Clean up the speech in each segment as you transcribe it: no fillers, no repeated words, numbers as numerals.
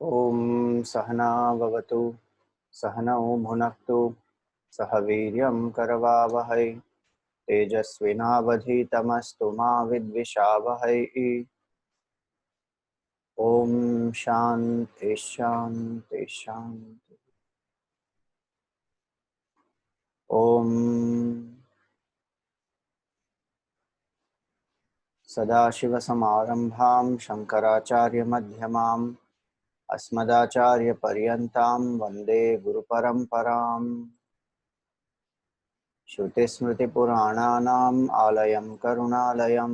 ओम सहना भवतु सहनौ भुनक्तु सह वीर्यं करवावहै तेजस्विनावधीतमस्तु मा विद्विषावहै। ओम शांति शांति शांति। ओम सदाशिवसमारम्भां शङ्कराचार्यमध्यमाम् अस्मदाचार्यपर्यन्तां वन्दे गुरुपरम्पराम्। श्रुतिस्मृतिपुराणानाम् आलयं करुणालयं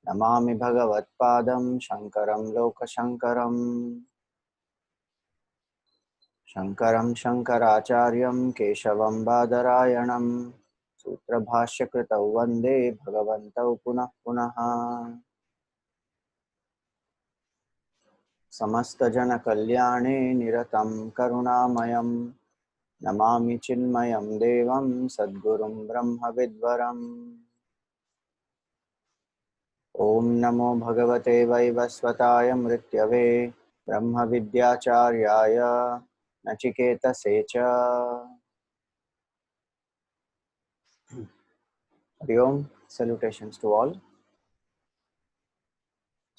नमामि भगवत्पादं शङ्करं लोकशङ्करम्। शङ्करं शङ्कराचार्यं केशवं बादरायणं सूत्रभाष्यकृतौ वन्दे भगवन्तौ पुनः पुनः। समस्तजनकल्याणे निरतं करुणामयं नमामि चिन्मयं देवं सद्गुरुं ब्रह्मविद्वरम्। ॐ नमो भगवते वैवस्वताय मृत्यवे ब्रह्मविद्याचार्याय नचिकेतसे च। Hari Om, salutations to all.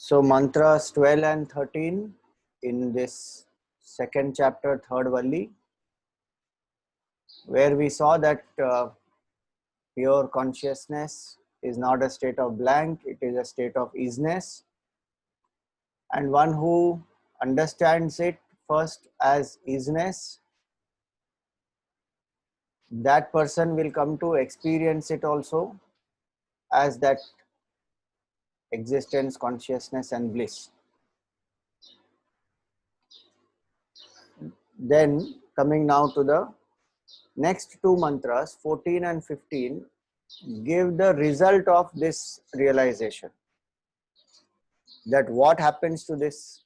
So mantras 12 and 13 in this second chapter, third Valli, where we saw that pure consciousness is not a state of blank, it is a state of easiness. And one who understands it first as easiness, that person will come to experience it also as that existence, consciousness and bliss. Then coming now to the next two mantras, 14 and 15, give the result of this realization. That what happens to this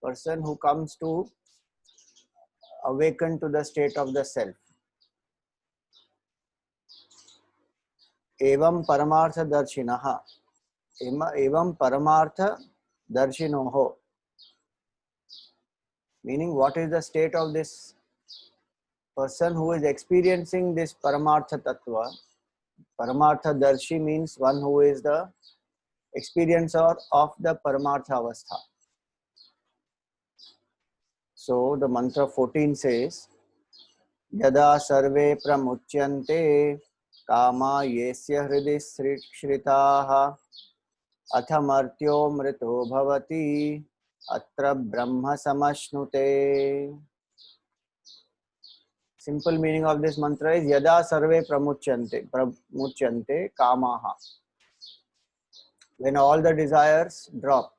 person who comes to awaken to the state of the self. Evam paramartha darshinaha. Evam paramartha darshinoho. Meaning, what is the state of this person who is experiencing this paramartha tattva? Paramartha darshi means one who is the experiencer of the paramartha avastha. So the mantra 14 says, Yada sarve pramuchyante kama yesya hridi shritaha athamartyo mrito bhavati atra brahma samashnute. Simple meaning of this mantra is Yada sarve pramuchyante kamaha. When all the desires drop.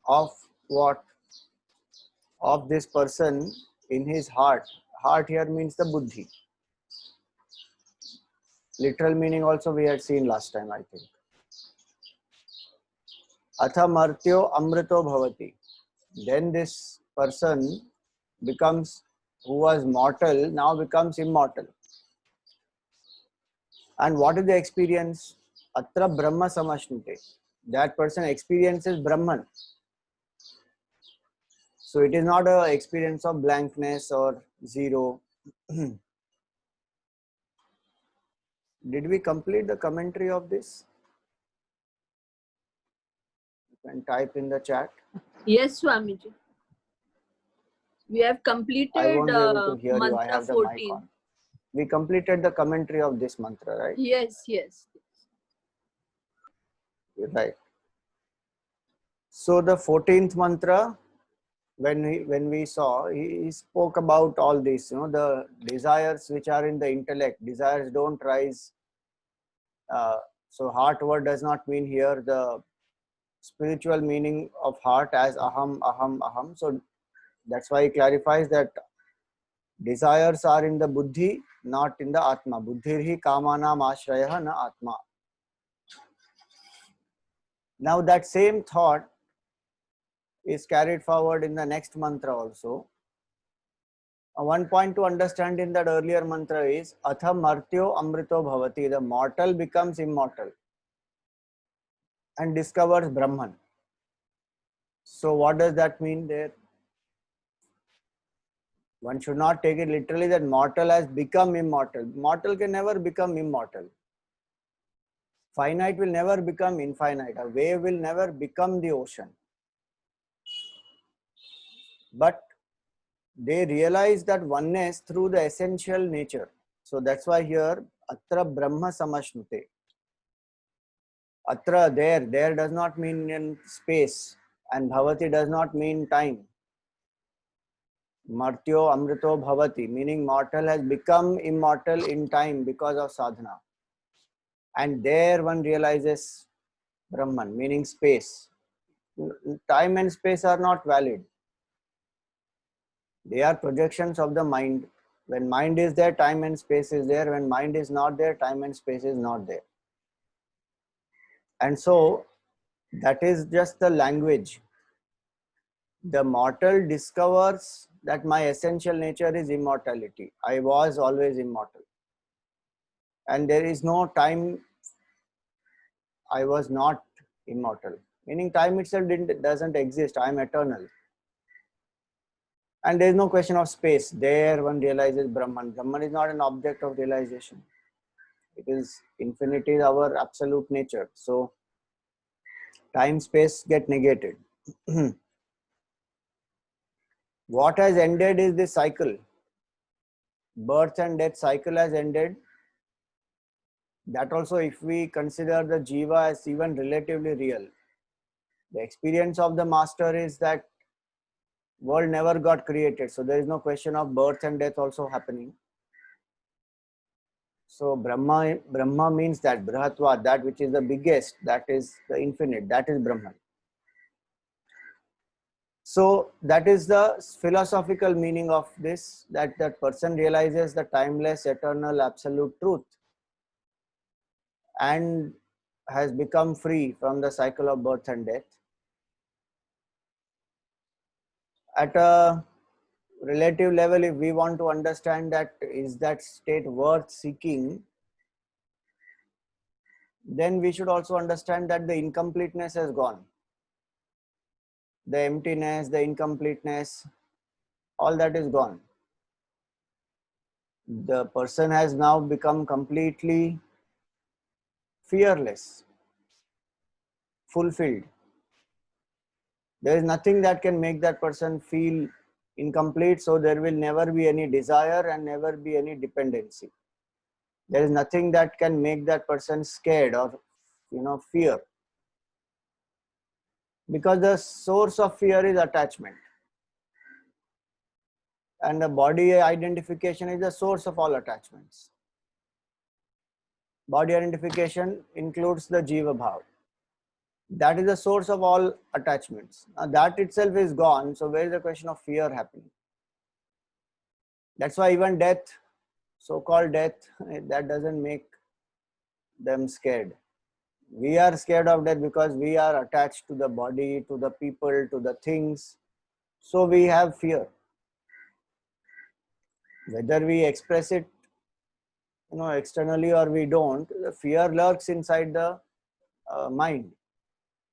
Of what? Of this person in his heart. Heart here means the buddhi. Literal meaning also we had seen last time, I think. Atha martyo amrito bhavati. Then this person becomes, who was mortal, now becomes immortal. And what is the experience? Atra brahma samashnute. That person experiences Brahman. So it is not an experience of blankness or zero. Did we complete the commentary of this? You can type in the chat. Yes, Swamiji. We have completed I won't be able to hear you. I have the 14. mic on. We completed the commentary of this mantra, right? Yes, yes. You're right. So the 14th mantra, when we saw, he spoke about all this, the desires which are in the intellect. Desires don't rise. So heart word does not mean here the spiritual meaning of heart as aham, aham, aham. So that's why he clarifies that desires are in the buddhi, not in the atma. Buddhirhi kamanam ashrayah na atma. Now that same thought is carried forward in the next mantra also. One point to understand in that earlier mantra is Atha Martyo Amrito Bhavati. The mortal becomes immortal and discovers Brahman. So what does that mean there? One should not take it literally that mortal has become immortal. Mortal can never become immortal. Finite will never become infinite. A wave will never become the ocean. But they realize that oneness through the essential nature. So that's why here, atra brahma samashnute. Atra, there does not mean in space, and bhavati does not mean time. Martyo amrito bhavati, meaning mortal has become immortal in time because of sadhana. And there one realizes Brahman, meaning space. Time and space are not valid. They are projections of the mind. When mind is there, time and space is there. When mind is not there, time and space is not there. And so that is just the language. The mortal discovers that my essential nature is immortality. I was always immortal. And there is no time I was not immortal. Meaning time itself doesn't exist. I am eternal. And there is no question of space. There one realizes Brahman. Brahman is not an object of realization. It is infinity, is our absolute nature. So time, space get negated. What has ended is this cycle. Birth and death cycle has ended. That also, if we consider the jiva as even relatively real, the experience of the master is that world never got created. So there is no question of birth and death also happening. So Brahma means that Brihatva, that which is the biggest, that is the infinite, that is Brahman. So that is the philosophical meaning of this, that that person realizes the timeless, eternal, absolute truth and has become free from the cycle of birth and death. At a relative level, if we want to understand that is that state worth seeking, then we should also understand that the incompleteness has gone. The emptiness, the incompleteness, all that is gone. The person has now become completely fearless, fulfilled. There is nothing that can make that person feel incomplete, so there will never be any desire and never be any dependency. There is nothing that can make that person scared or fear, because the source of fear is attachment, and the body identification is the source of all attachments. Body identification includes the jiva bhav. That is the source of all attachments. Now that itself is gone, so where is the question of fear happening? That's why even death, so-called death, that doesn't make them scared. We are scared of death because we are attached to the body, to the people, to the things. So we have fear. Whether we express it externally or we don't, the fear lurks inside the mind.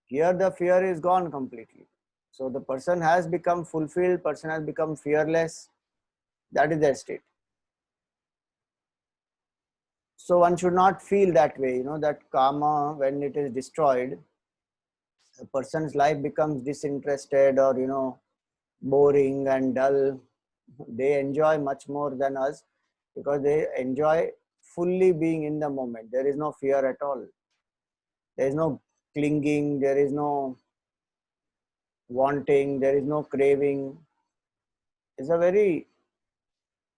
Here the fear is gone completely. So the person has become fulfilled, person has become fearless. That is their state. So one should not feel that way, that karma, when it is destroyed, a person's life becomes disinterested or, boring and dull. They enjoy much more than us because they enjoy fully being in the moment. There is no fear at all. There is no clinging, there is no wanting, there is no craving. It's a very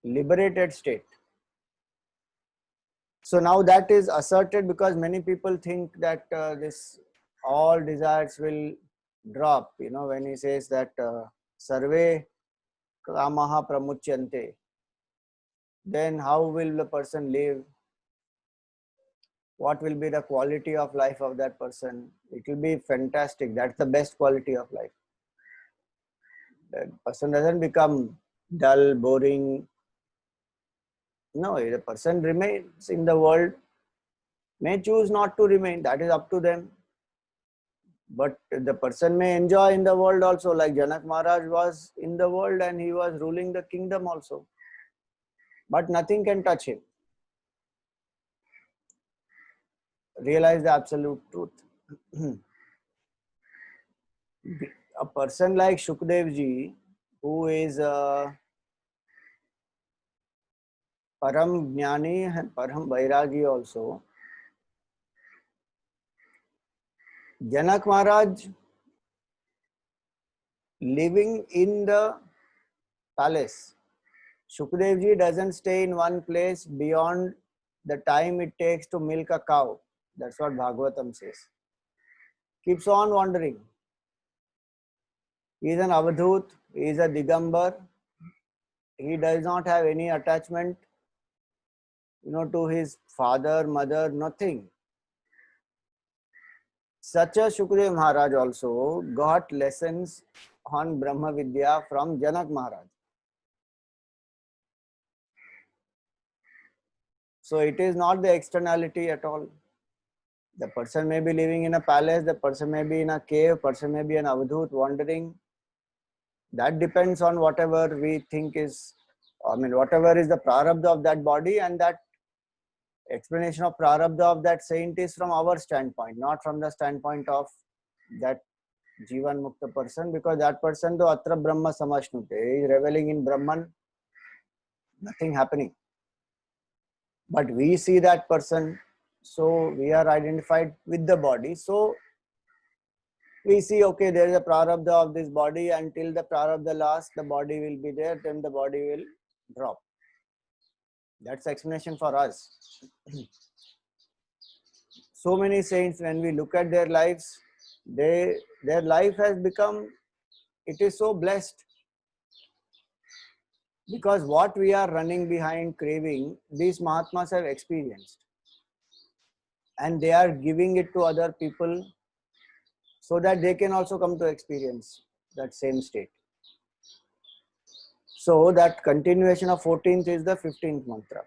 liberated state. So now that is asserted because many people think that this all desires will drop. When he says that sarve kamaha pramuchyante, then how will the person live? What will be the quality of life of that person? It will be fantastic. That's the best quality of life. The person doesn't become dull, boring. No, the person remains in the world, may choose not to remain. That is up to them. But the person may enjoy in the world also, like Janak Maharaj was in the world and he was ruling the kingdom also. But nothing can touch him. Realize the absolute truth. A person like Shukdev ji, who is Param Jnani and Param Vairagi also, Janak Maharaj living in the palace. Shukdev ji doesn't stay in one place beyond the time it takes to milk a cow. That's what Bhagavatam says. Keeps on wandering. He is an Avadhut, he is a Digambar. He does not have any attachment, to his father, mother, nothing. Such a Shukdev Maharaj also got lessons on Brahma Vidya from Janak Maharaj. So it is not the externality at all. The person may be living in a palace, the person may be in a cave, person may be an Avadhut wandering. That depends on whatever we think is, whatever is the prarabdha of that body, and that explanation of prarabdha of that saint is from our standpoint, not from the standpoint of that Jivan Mukta person, because that person, though Atra Brahma Samashnute, is reveling in Brahman, nothing happening. But we see that person, so we are identified with the body. So we see, okay, there is a prarabdha of this body. Until the prarabdha lasts, the body will be there, then the body will drop. That's the explanation for us. So many saints, when we look at their lives, their life has become, it is so blessed. Because what we are running behind, craving, these Mahatmas have experienced. And they are giving it to other people so that they can also come to experience that same state. So that continuation of 14th is the 15th mantra.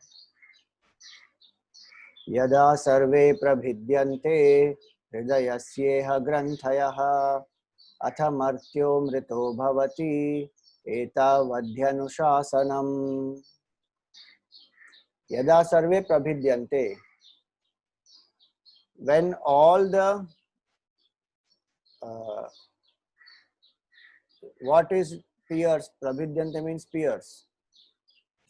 Yada sarve prabhidyante hridayasyeha granthayah atha martyo mrito bhavati etavadhyanuशासनम्. Yada sarve prabhidyante, when all the what is pierced? Prabhidyante means pierced.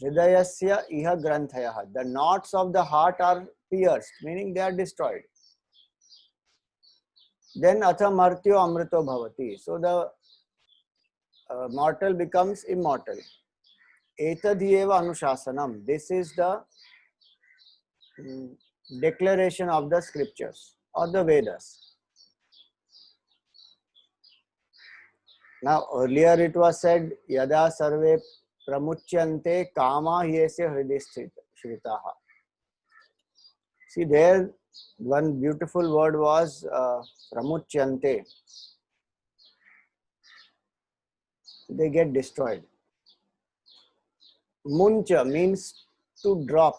Hridayasya iha granthayah, the knots of the heart are pierced, meaning they are destroyed. Then atha martyo amrito bhavati, so the mortal becomes immortal. Etadhyeva anushasanam, this is the declaration of the scriptures or the Vedas. Now earlier it was said, yada sarve pramuchyante kama yesya hridishritaha. See there, one beautiful word was pramuchyante. They get destroyed. Muncha means to drop.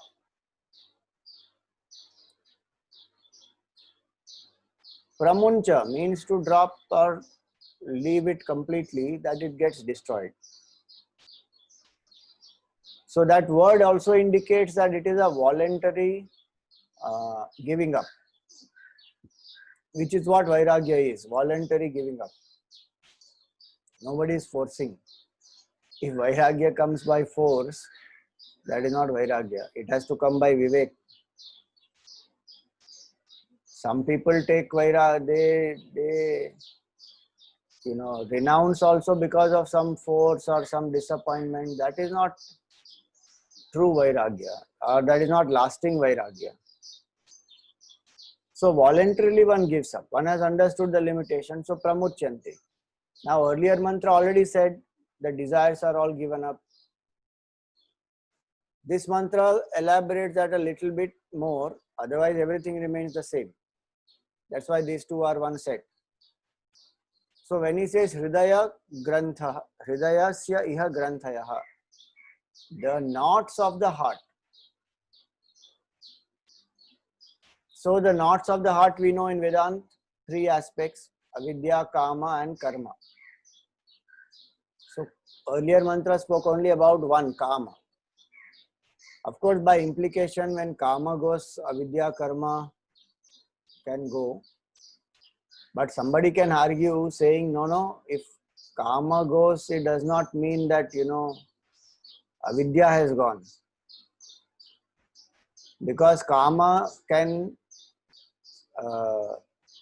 Pramuncha means to drop or leave it completely, that it gets destroyed. So that word also indicates that it is a voluntary giving up, which is what Vairagya is, voluntary giving up. Nobody is forcing. If Vairagya comes by force, that is not Vairagya. It has to come by Vivek. Some people take Vairagya, they renounce also because of some force or some disappointment. That is not true Vairagya, or that is not lasting Vairagya. So voluntarily one gives up. One has understood the limitation. So pramucyanti. Now earlier mantra already said the desires are all given up. This mantra elaborates that a little bit more. Otherwise everything remains the same. That's why these two are one set. So when he says Hridaya Grantha, Hridayasya iha Granthayah, the knots of the heart. So the knots of the heart we know in Vedanta, three aspects. avidya, kama and karma. So earlier mantra spoke only about one, kama. Of course, by implication, when kama goes, avidya, karma can go. But somebody can argue saying, no, if kama goes, it does not mean that, avidya has gone. Because kama can,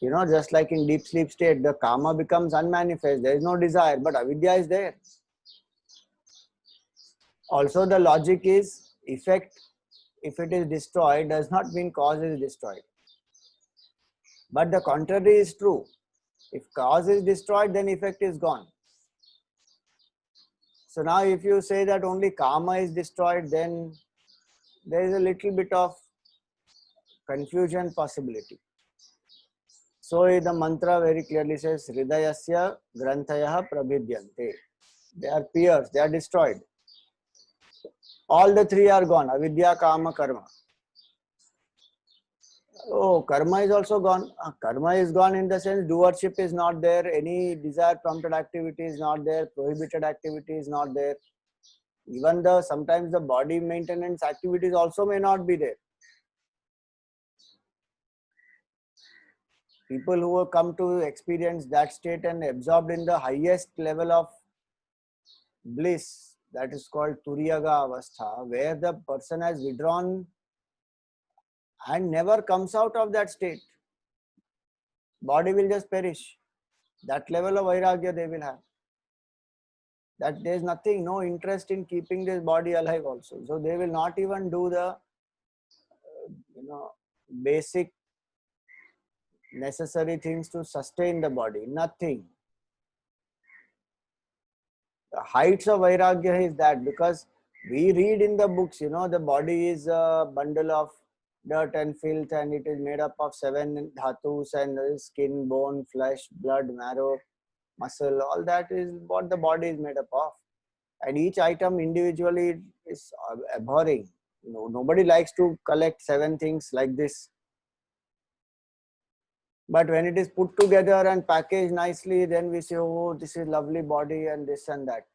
just like in deep sleep state, the kama becomes unmanifest. There is no desire, but avidya is there. Also, the logic is effect, if it is destroyed, does not mean cause is destroyed. But the contrary is true. If cause is destroyed, then effect is gone. So now if you say that only karma is destroyed, then there is a little bit of confusion possibility. So the mantra very clearly says, Hridayasya Granthayah Prabhidyante. They are peers, they are destroyed. All the three are gone, avidya, kama, karma. Oh, karma is also gone. Karma is gone in the sense doership is not there, any desire prompted activity is not there, prohibited activity is not there. Even sometimes the body maintenance activities also may not be there. People who have come to experience that state and absorbed in the highest level of bliss, that is called Turiyaga Avastha, where the person has withdrawn and never comes out of that state. Body will just perish. That level of vairagya they will have. That there is nothing, no interest in keeping this body alive also. So they will not even do the, basic necessary things to sustain the body. Nothing. The heights of vairagya is that, because we read in the books, the body is a bundle of dirt and filth, and it is made up of 7 dhatus and skin, bone, flesh, blood, marrow, muscle. All that is what the body is made up of. And each item individually is abhorring. Nobody likes to collect 7 things like this. But when it is put together and packaged nicely, then we say, oh, this is lovely body and this and that.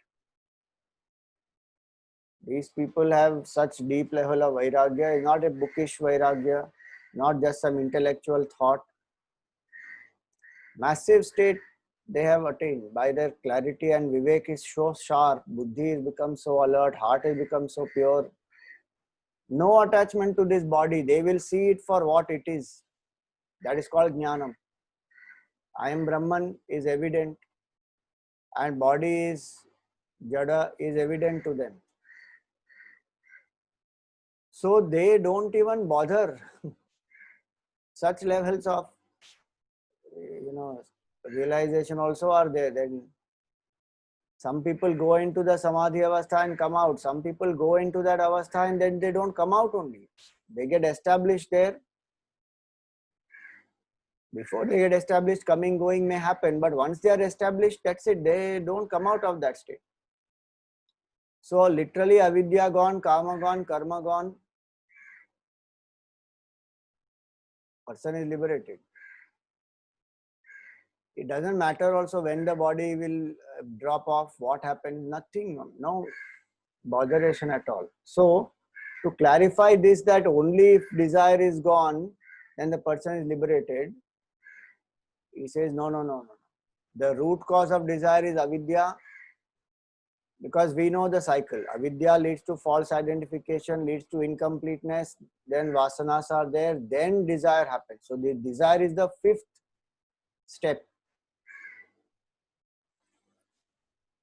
These people have such deep level of vairagya. It's not a bookish vairagya, not just some intellectual thought. Massive state they have attained by their clarity, and vivek is so sharp, buddhi has become so alert, heart has become so pure. No attachment to this body. They will see it for what it is. That is called jnanam. I am Brahman is evident, and body is jada is evident to them. So they don't even bother. Such levels of realization also are there. Then some people go into the samadhi avastha and come out. Some people go into that avastha and then they don't come out only. They get established there. Before they get established, coming, going may happen. But once they are established, that's it. They don't come out of that state. So literally avidya gone, kama gone, karma gone. Person is liberated. It doesn't matter also when the body will drop off, what happens, nothing, no botheration at all. So to clarify this, that only if desire is gone, then the person is liberated. He says, no. The root cause of desire is avidya, because we know the cycle. Avidya leads to false identification, leads to incompleteness, then vasanas are there, then desire happens. So the desire is the 5th step.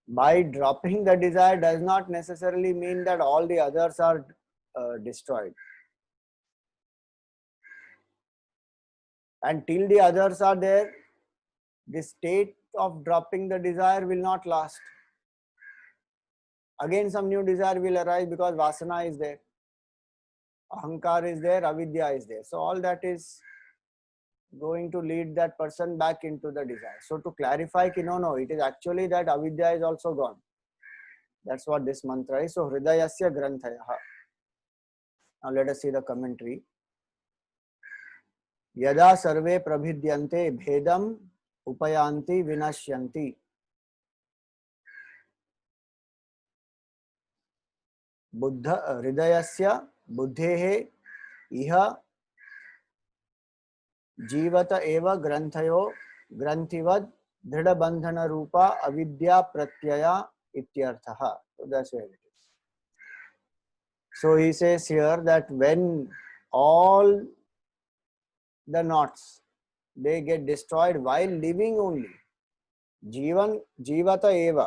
By dropping the desire does not necessarily mean that all the others are destroyed. And till the others are there, the state of dropping the desire will not last. Again some new desire will arise because vasana is there. Ahankar is there, avidya is there. So all that is going to lead that person back into the desire. So to clarify, no, it is actually that avidya is also gone. That's what this mantra is. So Hridayasya Granthayah. Now let us see the commentary. Yada sarve prabhidyante bhedam upayanti vinashyanti. Buddha hridayasya buddhehe iha जीवत एव ग्रंथयो ग्रंथिवद दृढ़ बंधन रूपा अविद्या प्रत्यया इत्यर्थः. So that's where it is. So he says here that when all the knots they get destroyed while living only, जीवन जीवत एव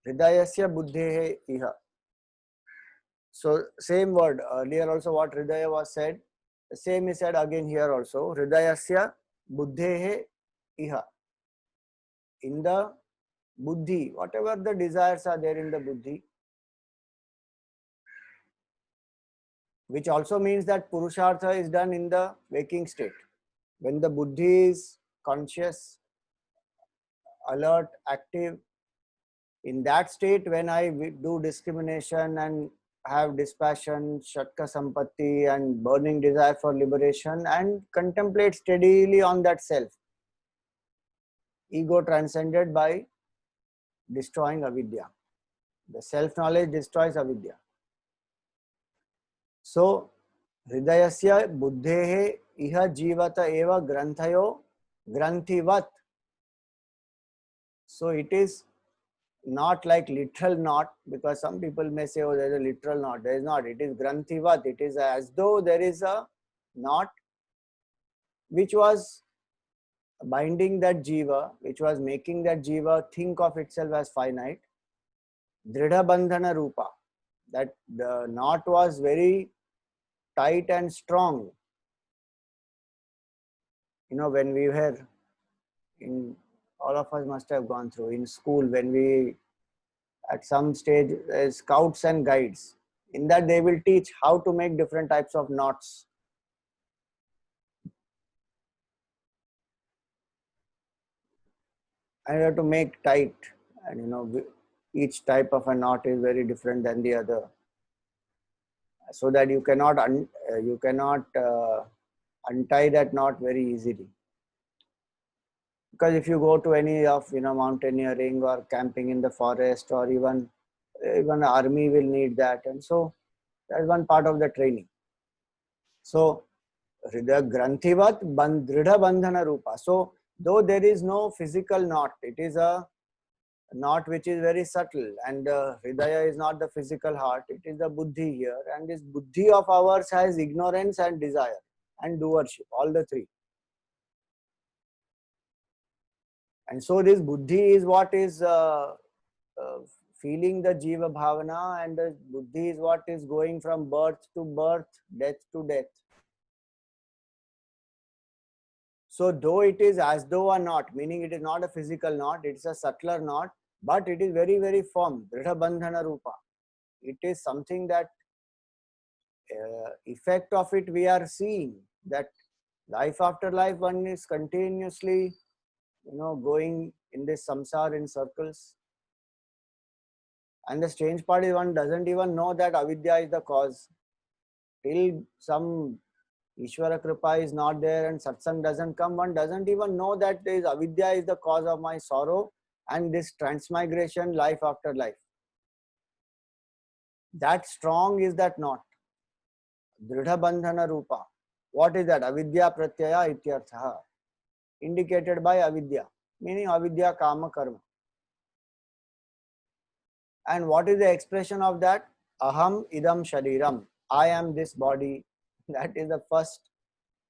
हृदयस्य बुद्धेः इह. So same word earlier also what hridaya was said, the same is said again here also. Hridayasya buddhehe iha. In the buddhi, whatever the desires are there in the buddhi, which also means that purushartha is done in the waking state. When the buddhi is conscious, alert, active, in that state when I do discrimination and have dispassion, shatka sampatti and burning desire for liberation and contemplate steadily on that self, ego transcended by destroying avidya. The self-knowledge destroys avidya. So, hridayasya buddhehe iha jivata eva granthayo granthivat. So, it is not like literal knot, because some people may say, oh, there is a literal knot. There is not. It is granthivat. It is as though there is a knot which was binding that jiva, which was making that jiva think of itself as finite. Dridha bandhana rupa. That the knot was very tight and strong. You know, when we were in, all of us must have gone through in school, when we at some stage scouts and guides, in that they will teach how to make different types of knots. And you have to make tight, and you know, each type of a knot is very different than the other, so that you cannot untie that knot very easily. Because if you go to any of mountaineering or camping in the forest, or even army will need that, and so that's one part of the training. So hridaya granthivat dridha bandhana rupa. So though there is no physical knot, it is a knot which is very subtle, and hridaya is not the physical heart, it is the buddhi here, and this buddhi of ours has ignorance and desire and doership, all the three. And so this buddhi is what is feeling the jiva bhavana, and the buddhi is what is going from birth to birth, death to death. So though it is as though a knot, meaning it is not a physical knot, it is a subtler knot, but it is very, very firm, dridha bandhana rupa. It is something that effect of it we are seeing, that life after life one is continuously going in this samsara in circles. And the strange part is one doesn't even know that avidya is the cause. Till some Ishvara Kripa is not there and satsang doesn't come, one doesn't even know that this avidya is the cause of my sorrow and this transmigration life after life. That strong is that knot. Dridha bandhana rupa. What is that? Avidya pratyaya ityartha. Indicated by avidya, meaning avidya kama karma. And what is the expression of that? Aham idam shariram. I am this body. That is the first,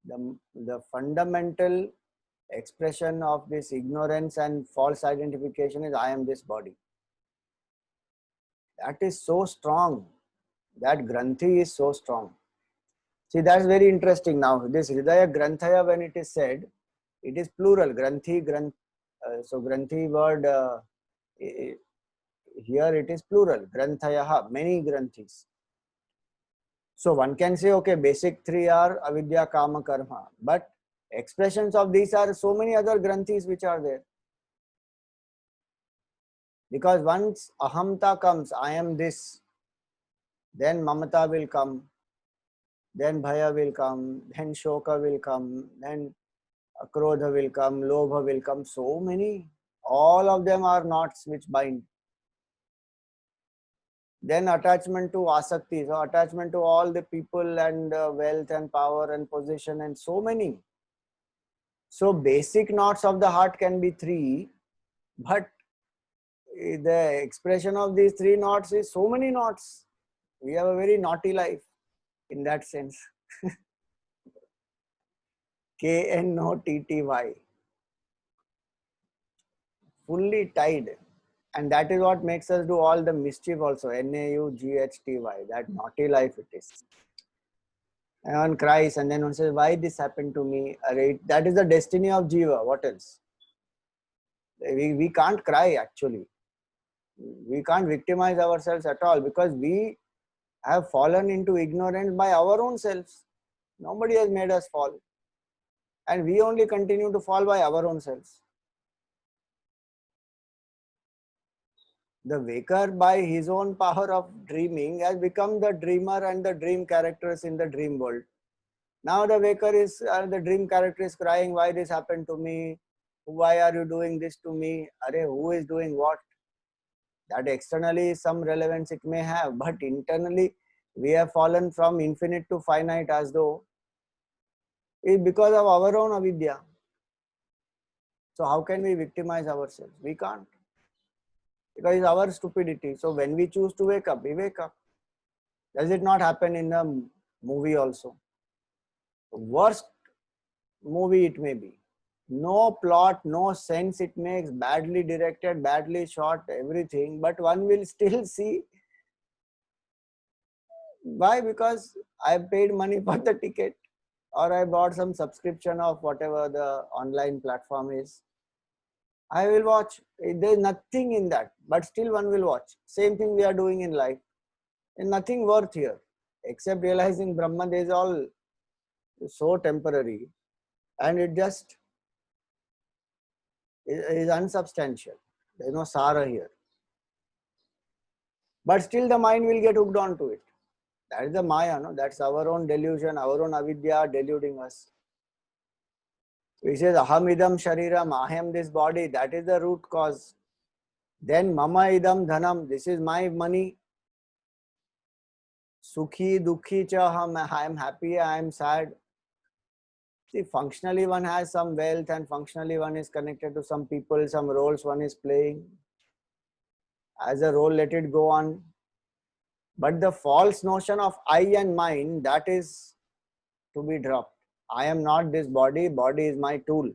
the fundamental expression of this ignorance and false identification is I am this body. That is so strong. That granthi is so strong. See, that's very interesting now. This hridaya granthaya, when it is said, it is plural. Granthi, so granthi word, here it is plural. Granthayaha, many granthis. So one can say, okay, basic three are avidya, kama, karma. But expressions of these are so many other granthis which are there. Because once ahamta comes, I am this, then mamata will come, then bhaya will come, then shoka will come, then Akrodha will come, Lobha will come, so many. All of them are knots which bind. Then attachment to asakti, so attachment to all the people and wealth and power and position and so many. So basic knots of the heart can be 3, but the expression of these 3 knots is so many knots. We have a very naughty life in that sense. KNOTTY, fully tied. And that is what makes us do all the mischief also. NAUGHTY, that naughty life it is. And one cries and then one says, why this happened to me? That is the destiny of Jiva. What else? We can't cry actually. We can't victimize ourselves at all because we have fallen into ignorance by our own selves. Nobody has made us fall. And we only continue to fall by our own selves. The waker, by his own power of dreaming, has become the dreamer and the dream characters in the dream world. Now the waker is, the dream character is crying, why this happened to me? Why are you doing this to me? Arey, who is doing what? That externally some relevance it may have, but internally we have fallen from infinite to finite as though it's because of our own avidya. So how can we victimize ourselves? We can't. Because it's our stupidity. So when we choose to wake up, we wake up. Does it not happen in the movie also? Worst movie it may be. No plot, no sense it makes, badly directed, badly shot, everything. But one will still see. Why? Because I paid money for the ticket or I bought some subscription of whatever the online platform is. I will watch. There is nothing in that, but still one will watch. Same thing we are doing in life. And nothing worth here, except realizing Brahman is all so temporary and it just is unsubstantial. There is no Sara here. But still the mind will get hooked onto it. That is the Maya, no? That's our own delusion, our own avidya deluding us. He says, Aham idam shariram, I am this body. That is the root cause. Then Mama idam dhanam, this is my money. Sukhi dukhi cha ham, I am happy, I am sad. See, functionally one has some wealth and functionally one is connected to some people, some roles one is playing. As a role, let it go on. But the false notion of I and mine, that is to be dropped. I am not this body, body is my tool.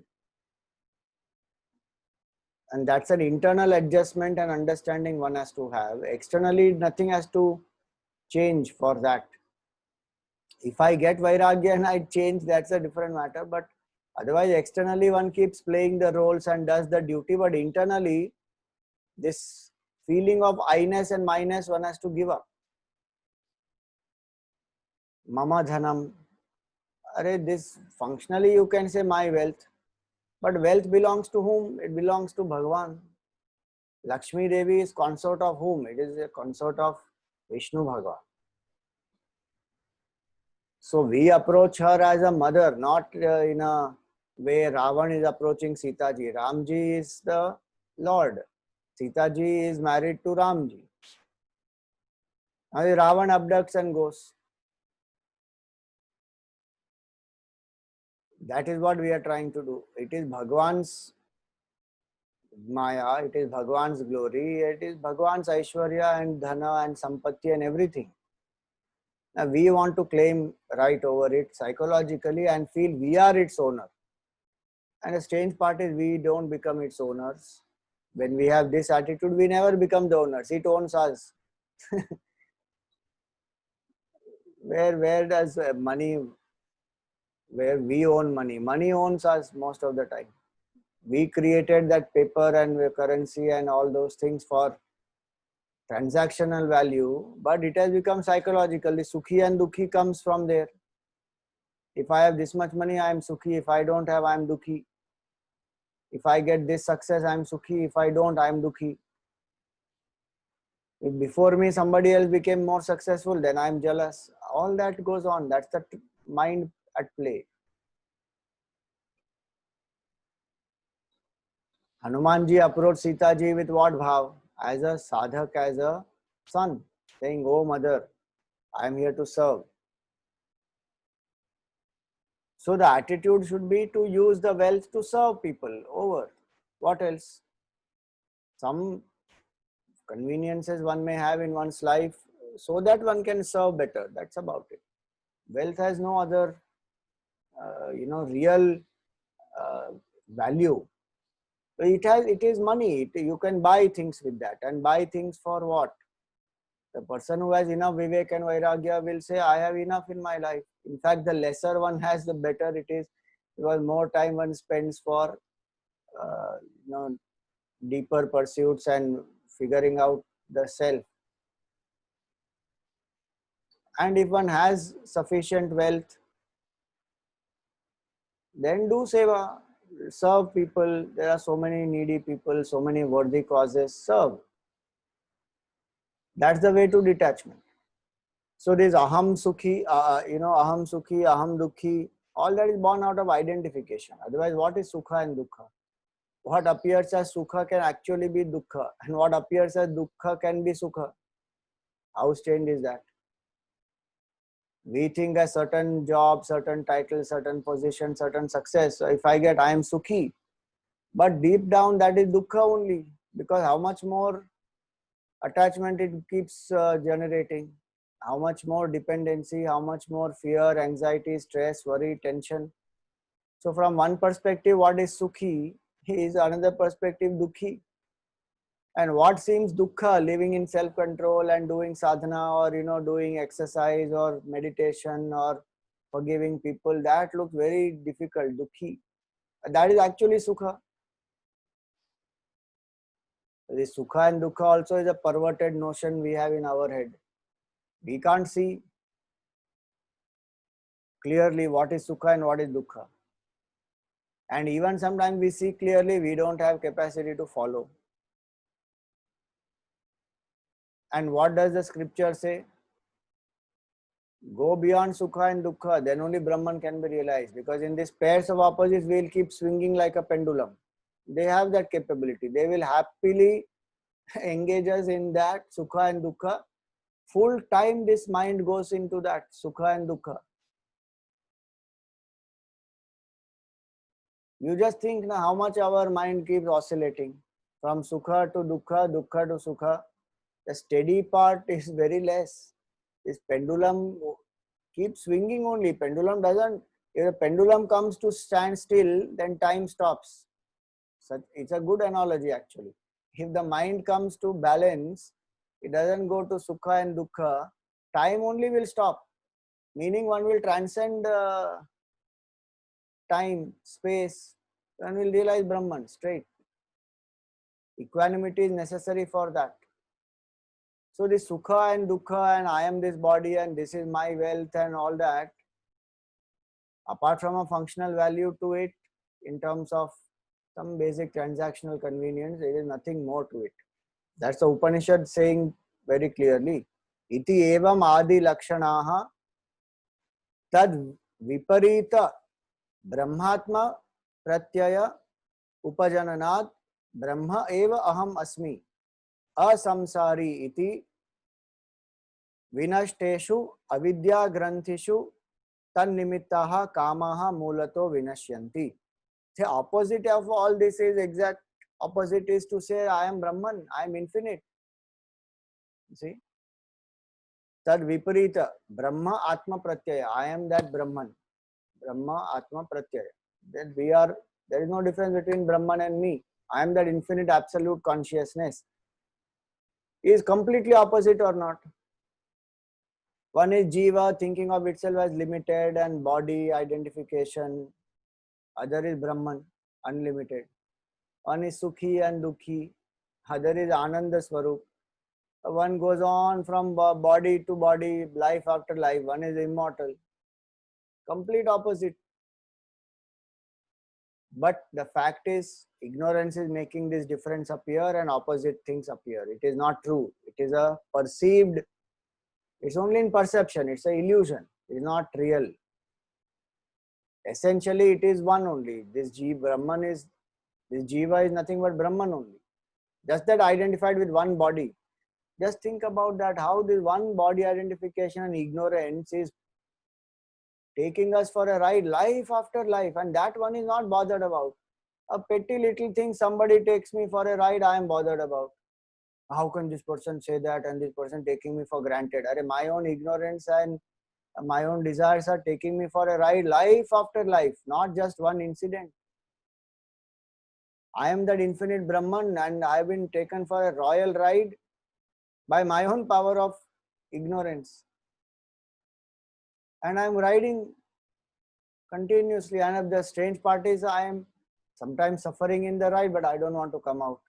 And that's an internal adjustment and understanding one has to have. Externally, nothing has to change for that. If I get Vairagya and I change, that's a different matter. But otherwise, externally, one keeps playing the roles and does the duty. But internally, this feeling of I-ness and minus, one has to give up. Mama dhanam. This functionally you can say my wealth. But wealth belongs to whom? It belongs to Bhagavan. Lakshmi Devi is consort of whom? It is a consort of Vishnu Bhagavan. So we approach her as a mother, not in a way Ravan is approaching Sita ji. Ramji is the Lord. Sita ji is married to Ramji. Now Ravan abducts and goes. That is what we are trying to do. It is Bhagwan's Maya, it is Bhagwan's glory, it is Bhagwan's Aishwarya and Dhana and Sampatti and everything. Now we want to claim right over it psychologically and feel we are its owner. And the strange part is we don't become its owners. When we have this attitude, we never become the owners. It owns us. Where does money, where we own money? Money owns us most of the time. We created that paper and currency and all those things for transactional value, but it has become psychological. The Sukhi and Dukhi comes from there. If I have this much money, I am Sukhi. If I don't have, I am Dukhi. If I get this success, I am Sukhi. If I don't, I am Dukhi. If before me somebody else became more successful, then I am jealous. All that goes on. That's the mind at play. Hanumanji approached Sita ji with what bhav? As a sadhak, as a son, saying, "Oh mother, I am here to serve." So the attitude should be to use the wealth to serve people over. What else? Some conveniences one may have in one's life so that one can serve better. That's about it. Wealth has no other, real value. It is money. You can buy things with that, and buy things for what? The person who has enough vivek and vairagya will say, I have enough in my life. In fact, the lesser one has, the better it is, because more time one spends for uh, you know deeper pursuits and figuring out the self. And if one has sufficient wealth, then do seva, serve people. There are so many needy people, so many worthy causes, serve. That's the way to detachment. So this aham sukhi, aham sukhi, aham dukhi, all that is born out of identification. Otherwise, what is sukha and dukkha? What appears as sukha can actually be dukkha, and what appears as dukkha can be sukha. How strange is that? We think a certain job, certain title, certain position, certain success. So if I get, I am sukhi. But deep down, that is dukkha only. Because how much more attachment it keeps generating, how much more dependency, how much more fear, anxiety, stress, worry, tension. So from one perspective, what is sukhi is another perspective dukhi. And what seems dukkha, living in self-control and doing sadhana, or doing exercise or meditation or forgiving people, that looks very difficult, dukhi. That is actually sukha. This sukha and dukkha also is a perverted notion we have in our head. We can't see clearly what is sukha and what is dukkha. And even sometimes we see clearly, we don't have capacity to follow. And what does the scripture say? Go beyond sukha and dukkha, then only Brahman can be realized. Because in these pairs of opposites, we'll keep swinging like a pendulum. They have that capability. They will happily engage us in that sukha and dukkha. Full time this mind goes into that sukha and dukkha. You just think now how much our mind keeps oscillating from sukha to dukkha, dukkha to sukha. The steady part is very less. This pendulum keeps swinging only. Pendulum doesn't, if a pendulum comes to stand still, then time stops. So it's a good analogy actually. If the mind comes to balance, it doesn't go to sukha and dukkha, time only will stop. Meaning one will transcend time, space, and will realize Brahman straight. Equanimity is necessary for that. So this sukha and dukkha and I am this body and this is my wealth and all that, apart from a functional value to it in terms of some basic transactional convenience, there is nothing more to it. That's the Upanishad saying very clearly. Iti evam adi lakshanaha tad viparita brahmatma pratyaya upajananat brahma eva aham asmi asamsari iti vinashteshu avidya granthishu tannimittaha kamaha mulato vinashyanti. The opposite of all this is exact opposite is to say I am Brahman, I am infinite. See? Tad viparita Brahma Atma Pratyaya. I am that Brahman. Brahma Atma Pratyaya. Then there is no difference between Brahman and me. I am that infinite absolute consciousness. Is completely opposite or not? One is Jiva, thinking of itself as limited and body identification. Other is Brahman, unlimited. One is Sukhi and Dukhi. Other is Ananda Swarup. One goes on from body to body, life after life. One is immortal. Complete opposite. But the fact is, ignorance is making this difference appear and opposite things appear. It is not true. It is a perceived, it's only in perception, it's an illusion. It is not real. Essentially, it is one only. This Brahman is This Jiva is nothing but Brahman only. Just that identified with one body. Just think about that, how this one body identification and ignorance is taking us for a ride life after life, and that one is not bothered about. A petty little thing, somebody takes me for a ride, I am bothered about. How can this person say that and this person taking me for granted? My own ignorance and my own desires are taking me for a ride life after life, not just one incident. I am that infinite Brahman and I have been taken for a royal ride by my own power of ignorance. And I am riding continuously, and the strange part is I am sometimes suffering in the ride, but I don't want to come out.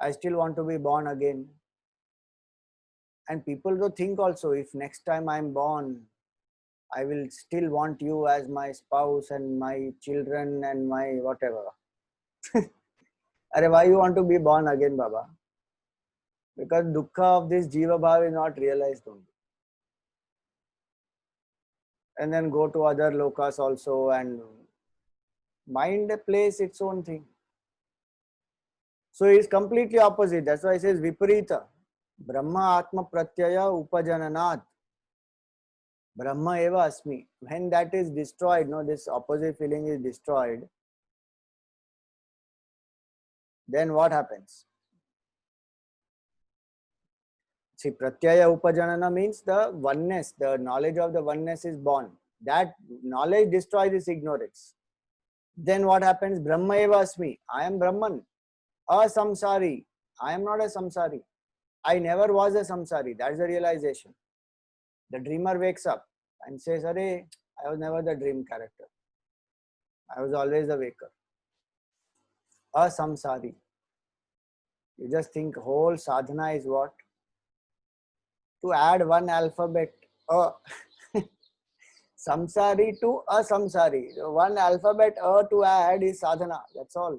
I still want to be born again. And people will think also, if next time I am born, I will still want you as my spouse and my children and my whatever. Why you want to be born again, Baba? Because dukkha of this Jiva Bhava is not realized only. And then go to other lokas also, and mind plays its own thing. So it is completely opposite. That's why it says Viparita. Brahma Atma Pratyaya Upajananat. Brahma eva asmi. When that is destroyed, this opposite feeling is destroyed, then what happens? See, Pratyaya Upajanana means the oneness, the knowledge of the oneness is born. That knowledge destroys this ignorance. Then what happens? Brahma eva asmi. I am Brahman. Asamsari. I am not a samsari. I never was a samsari. That's the realization. The dreamer wakes up and says, I was never the dream character. I was always the waker. Asamsari. You just think whole sadhana is what? To add one alphabet. Samsari to asamsari. One alphabet to add is sadhana. That's all.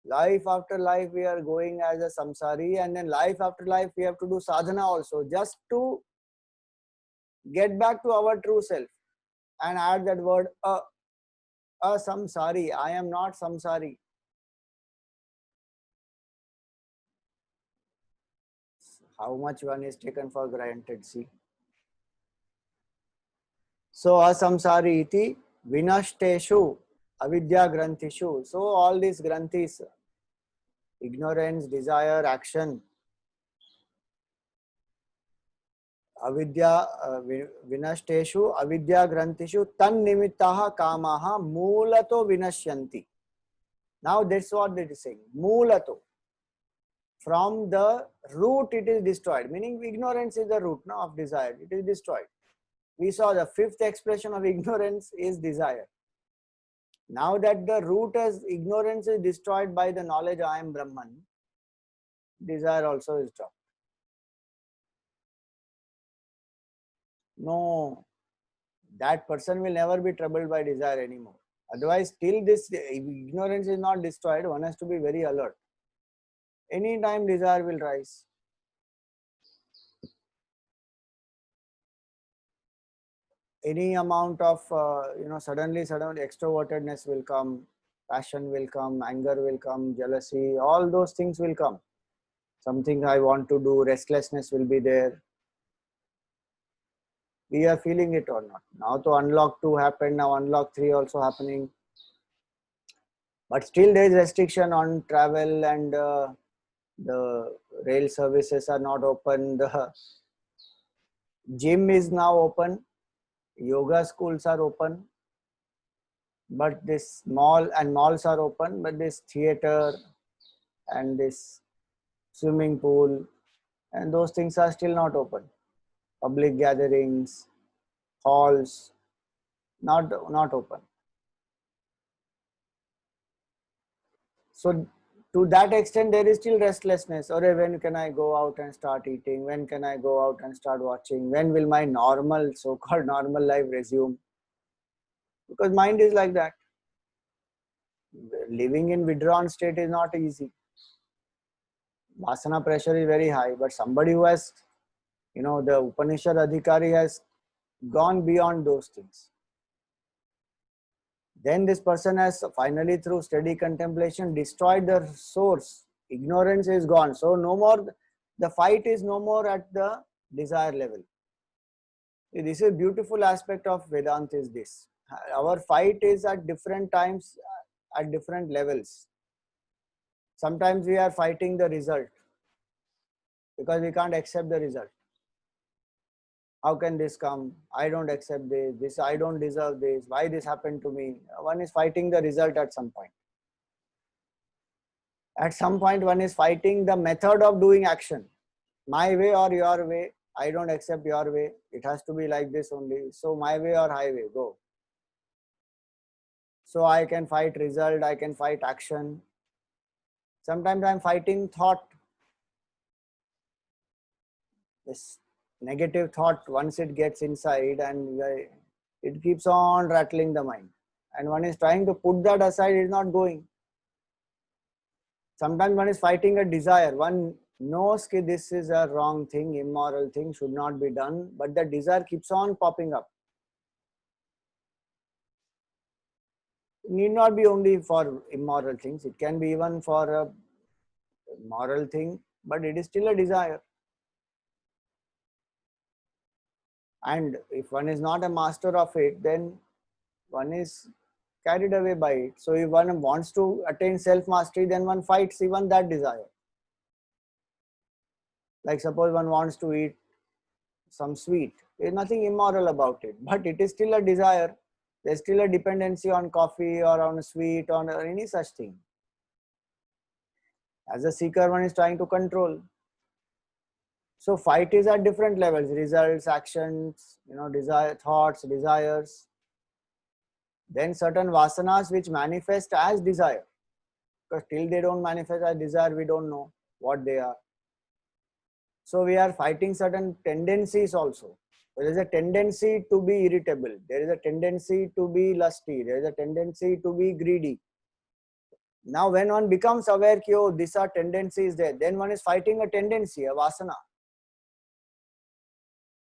Life after life we are going as a samsari, and then life after life we have to do sadhana also, just to get back to our true self and add that word samsari. I am not samsari. How much one is taken for granted, see. So asamsari iti vinashteshu avidya granthishu. So all these granthis, ignorance, desire, action, avidya vinashteshu avidya granthishu tan nimittaha kamaha moolato vinashyanti. Now that's what it is saying. Moolato. From the root it is destroyed. Meaning ignorance is the root of desire. It is destroyed. We saw the fifth expression of ignorance is desire. Now that the root as ignorance is destroyed by the knowledge I am Brahman, desire also is dropped. No, that person will never be troubled by desire anymore. Otherwise, till this ignorance is not destroyed, one has to be very alert. Anytime desire will rise. Any amount of, suddenly extrovertedness will come, passion will come, anger will come, jealousy, all those things will come. Something I want to do, restlessness will be there. We are feeling it or not. Now to unlock 2 happened, now unlock 3 also happening. But still there is restriction on travel, and the rail services are not open. The gym is now open. Yoga schools are open. But this malls are open, but this theater and this swimming pool and those things are still not open. Public gatherings, halls, not open. So to that extent, there is still restlessness. Or when can I go out and start eating? When can I go out and start watching? When will my normal, so-called normal life resume? Because mind is like that. Living in withdrawn state is not easy. Vasana pressure is very high, but somebody who has, the Upanishad Adhikari has gone beyond those things. Then this person has finally, through steady contemplation, destroyed the source. Ignorance is gone. So no more, the fight is no more at the desire level. This is a beautiful aspect of Vedanta is this. Our fight is at different times, at different levels. Sometimes we are fighting the result because we can't accept the result. How can this come? I don't accept this, I don't deserve this, why this happened to me? One is fighting the result at some point. At some point, one is fighting the method of doing action. My way or your way, I don't accept your way. It has to be like this only. So my way or highway, go. So I can fight result, I can fight action. Sometimes I'm fighting thought. This negative thought, once it gets inside and it keeps on rattling the mind. And one is trying to put that aside, it's not going. Sometimes one is fighting a desire. One knows that this is a wrong thing, immoral thing, should not be done, but the desire keeps on popping up. It need not be only for immoral things, it can be even for a moral thing, but it is still a desire. And if one is not a master of it, then one is carried away by it. So if one wants to attain self-mastery, then one fights even that desire. Like suppose one wants to eat some sweet. There is nothing immoral about it, but it is still a desire. There is still a dependency on coffee or on a sweet or any such thing. As a seeker, one is trying to control. So fight is at different levels: results, actions, desire, thoughts, desires. Then certain vasanas which manifest as desire, because till they don't manifest as desire, we don't know what they are. So we are fighting certain tendencies also. There is a tendency to be irritable. There is a tendency to be lusty. There is a tendency to be greedy. Now when one becomes aware that, oh, these are tendencies there, then one is fighting a tendency, a vasana.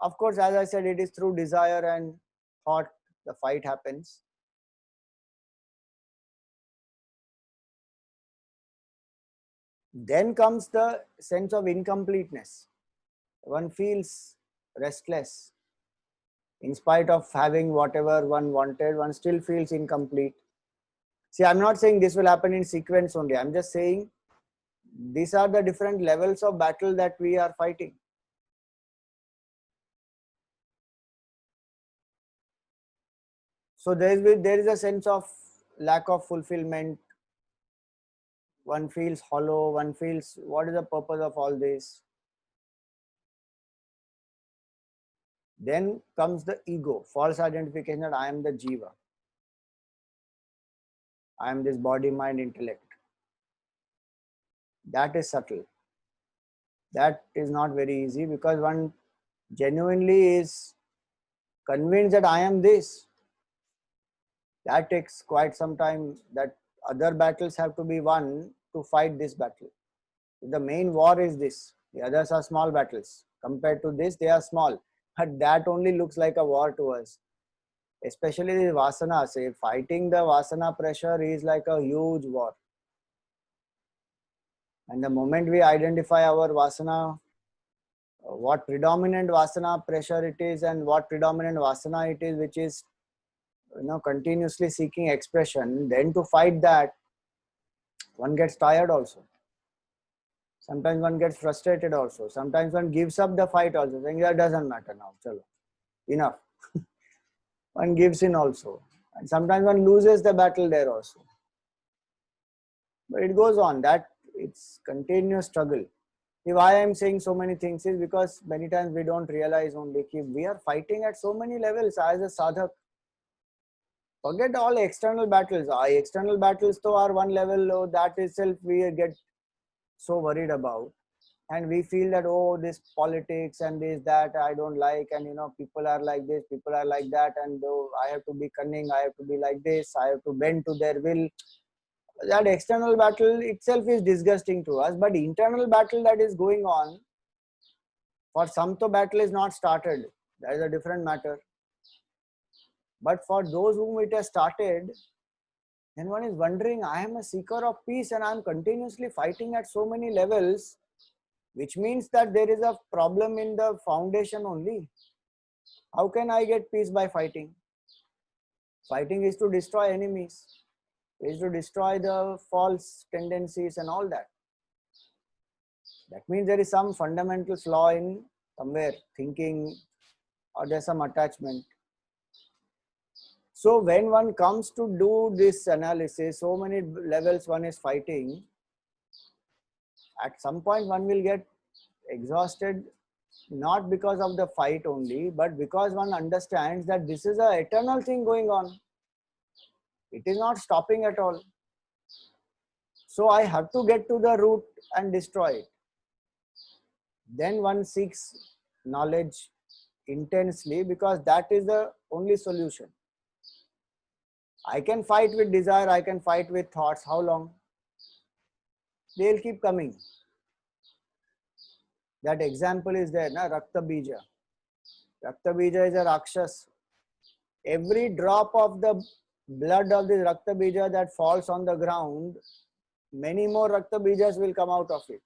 Of course, as I said, it is through desire and thought the fight happens. Then comes the sense of incompleteness. One feels restless. In spite of having whatever one wanted, one still feels incomplete. See, I'm not saying this will happen in sequence only. I'm just saying these are the different levels of battle that we are fighting. So there is a sense of lack of fulfillment. One feels hollow. One feels, what is the purpose of all this? Then comes the ego, false identification that I am the jiva. I am this body, mind, intellect. That is subtle. That is not very easy because one genuinely is convinced that I am this. That takes quite some time. That other battles have to be won to fight this battle. The main war is this. The others are small battles. Compared to this, they are small. But that only looks like a war to us. Especially the vasana. Say, fighting the vasana pressure is like a huge war. And the moment we identify our vasana, what predominant vasana pressure it is and what predominant vasana it is, which is continuously seeking expression, then to fight that, one gets tired also. Sometimes one gets frustrated also. Sometimes one gives up the fight also, saying that doesn't matter now, chalo, enough. One gives in also. And sometimes one loses the battle there also. But it goes on, that it's continuous struggle. Why I am saying so many things is because many times we don't realize only that we are fighting at so many levels as a sadhak. Forget all external battles. External battles though are one level, that itself we get so worried about. And we feel that, oh, this politics and this, that I don't like, and people are like this, people are like that, and oh, I have to be cunning, I have to be like this, I have to bend to their will. That external battle itself is disgusting to us, but internal battle that is going on, for some the battle is not started. That is a different matter. But for those whom it has started, then one is wondering, I am a seeker of peace and I am continuously fighting at so many levels, which means that there is a problem in the foundation only. How can I get peace by fighting? Fighting is to destroy enemies, is to destroy the false tendencies and all that. That means there is some fundamental flaw in somewhere thinking, or there's some attachment. So when one comes to do this analysis, so many levels one is fighting, at some point one will get exhausted, not because of the fight only, but because one understands that this is an eternal thing going on. It is not stopping at all. So I have to get to the root and destroy it. Then one seeks knowledge intensely, because that is the only solution. I can fight with desire, I can fight with thoughts. How long? They'll keep coming. That example is there, na? Rakta Bija. Rakta Bija is a Rakshas. Every drop of the blood of this Rakta Bija that falls on the ground, many more Rakta Bijas will come out of it.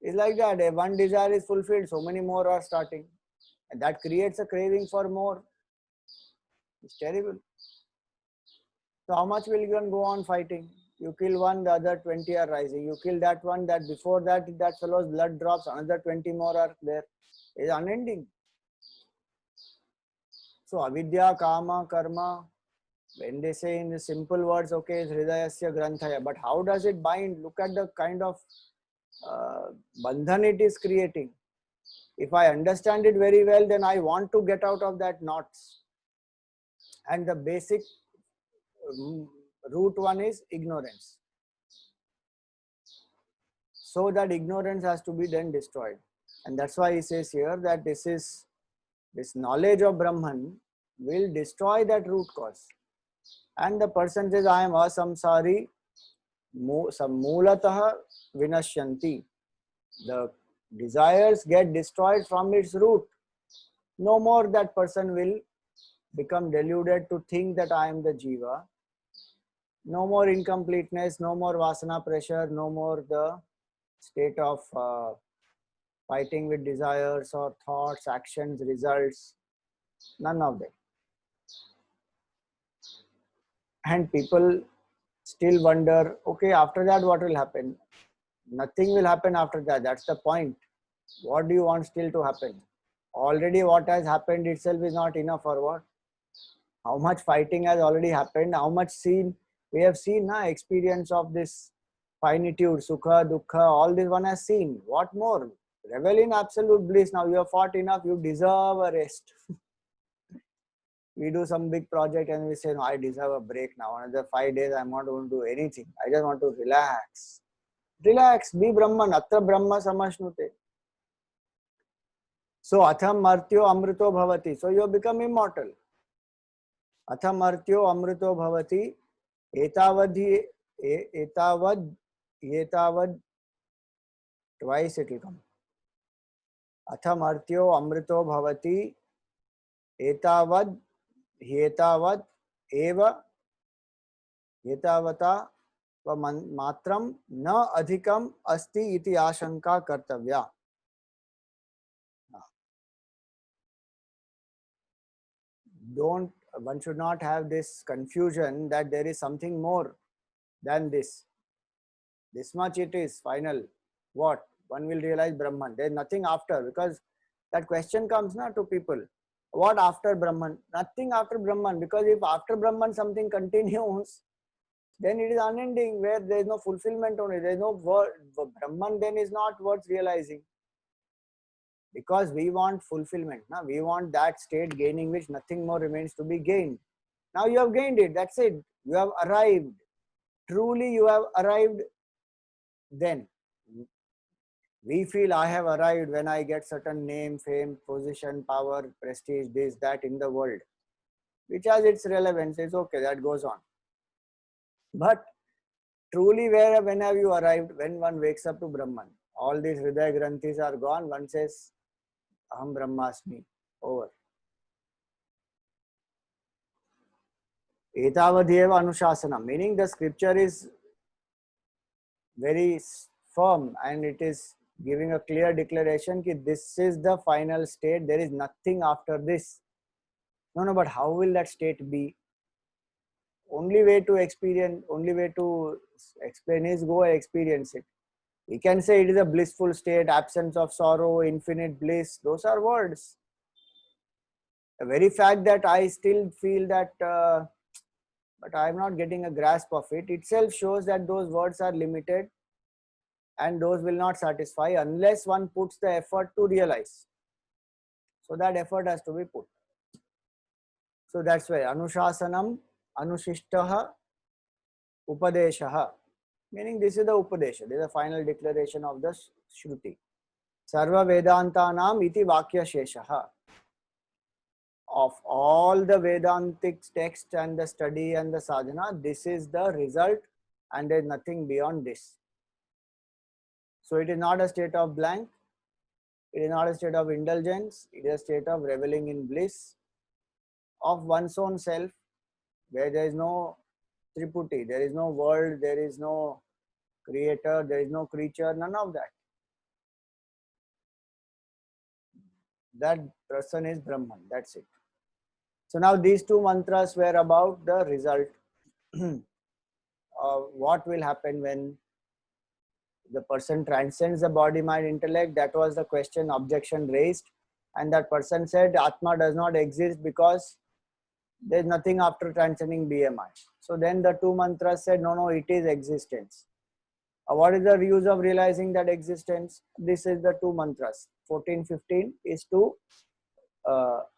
It's like that. If one desire is fulfilled, so many more are starting. And that creates a craving for more. It's terrible. So how much will you go on fighting? You kill one, the other 20 are rising. You kill that one, that before that fellow's blood drops, another 20 more are there. It's unending. So avidya, kama, karma, when they say in the simple words, okay, it's hridayasya granthaya, but how does it bind? Look at the kind of bandhan it is creating. If I understand it very well, then I want to get out of that knots. And the basic root one is ignorance. So that ignorance has to be then destroyed. And that's why he says here that this knowledge of Brahman will destroy that root cause. And the person says, I am asamsari samulataha vinashyanti. The desires get destroyed from its root. No more that person will become deluded to think that I am the jiva. No more incompleteness, no more vasana pressure, no more the state of fighting with desires or thoughts, actions, results. None of that. And people still wonder, okay, after that what will happen? Nothing will happen after that. That's the point. What do you want still to happen? Already what has happened itself is not enough, or what? How much fighting has already happened? How much we have seen experience of this finitude, sukha, dukkha, all this one has seen. What more? Revel in absolute bliss. Now you have fought enough, you deserve a rest. We do some big project and we say, no, I deserve a break now. Another 5 days, I'm not going to do anything. I just want to relax. Relax, be Brahman. Atra Brahma samashnute. So, atham martyo amrito bhavati. So, you have become immortal. Atham martyo amrito bhavati. Etavad. Twice it will come. Atham martyo amrito bhavati. Etavad eva etavata matram na adhikam asti iti ashanka kartavya. One should not have this confusion that there is something more than this. This much it is final. What? One will realize Brahman. There is nothing after, because that question comes to people. What after Brahman? Nothing after Brahman, because if after Brahman something continues, then it is unending, where there is no fulfillment on it. There is no word. Brahman then is not worth realizing. Because we want fulfillment. We want that state gaining which nothing more remains to be gained. Now you have gained it. That's it. You have arrived. Truly you have arrived then. We feel I have arrived when I get certain name, fame, position, power, prestige, this, that in the world. Which has its relevance. It's okay, that goes on. But truly when have you arrived? When one wakes up to Brahman. All these Hridaya Granthis are gone. One says, Aham Brahmasmi. Over. Etavadhyeva Anushasanam, meaning the scripture is very firm and it is giving a clear declaration that this is the final state, there is nothing after this. No, but how will that state be? Only way to explain is go and experience it. We can say it is a blissful state, absence of sorrow, infinite bliss. Those are words. The very fact that I still feel that, but I am not getting a grasp of it, itself shows that those words are limited and those will not satisfy unless one puts the effort to realize. So that effort has to be put. So that's why Anushasanam, Anushishtaha, Upadeshaha. Meaning this is the Upadesha, this is the final declaration of the Shruti. Sarva Vedantanam iti Vakya Sheshaha. Of all the Vedantic texts and the study and the sadhana, this is the result and there is nothing beyond this. So it is not a state of blank, it is not a state of indulgence, it is a state of reveling in bliss of one's own self, where there is no triputi, there is no world, there is no creator, there is no creature, none of that. That person is Brahman, that's it. So now these two mantras were about the result of what will happen when the person transcends the body, mind, intellect. That was the question, objection raised. And that person said Atma does not exist because there is nothing after transcending BMI. So then the two mantras said, no, it is existence. What is the use of realizing that existence? This is the two mantras. 14, 15 is to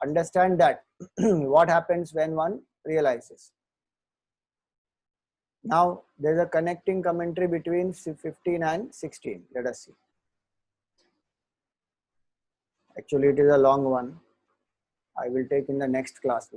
understand that what happens when one realizes. Now there is a connecting commentary between 15 and 16. Let us see. Actually, it is a long one. I will take in the next class.